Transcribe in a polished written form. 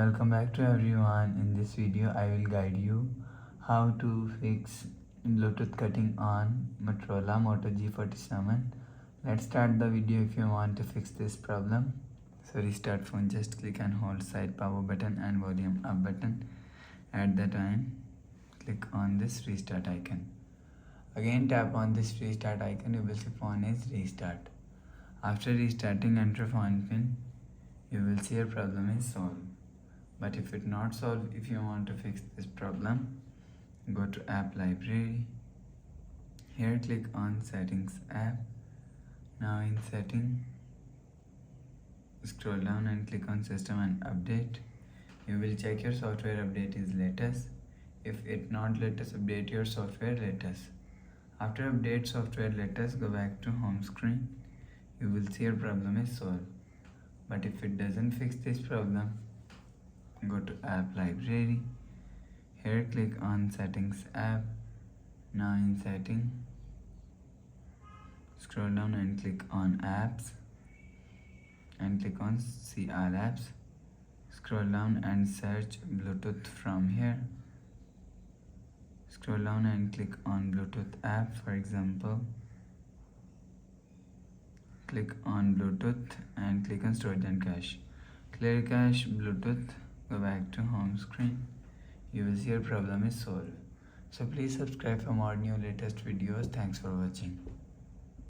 Welcome back to everyone. In this video I will guide you how to fix Bluetooth cutting on Motorola Moto G47. Let's start the video. If you want to fix this problem, so restart phone, just click and hold side power button and volume up button. At the time, click on this restart icon. Again tap on this restart icon. You will see phone is restart. After restarting, enter phone pin. You will see your problem is solved. But if it's not solved, if you want to fix this problem, go to app library. Here click on settings app. Now in setting, scroll down and click on system and update. You will check your software update is latest. If it not latest, update your software latest. After update software latest, go back to home screen. You will see your problem is solved. But if it doesn't fix this problem, go to app library. Here click on settings app. Now in setting, scroll down and click on apps and click on see all apps. Scroll down and search Bluetooth from here. Scroll down and click on Bluetooth app. For example, click on Bluetooth and click on storage and cache. Clear cache Bluetooth. Go back to home screen. You will see your problem is solved. So please subscribe for more new latest videos. Thanks for watching.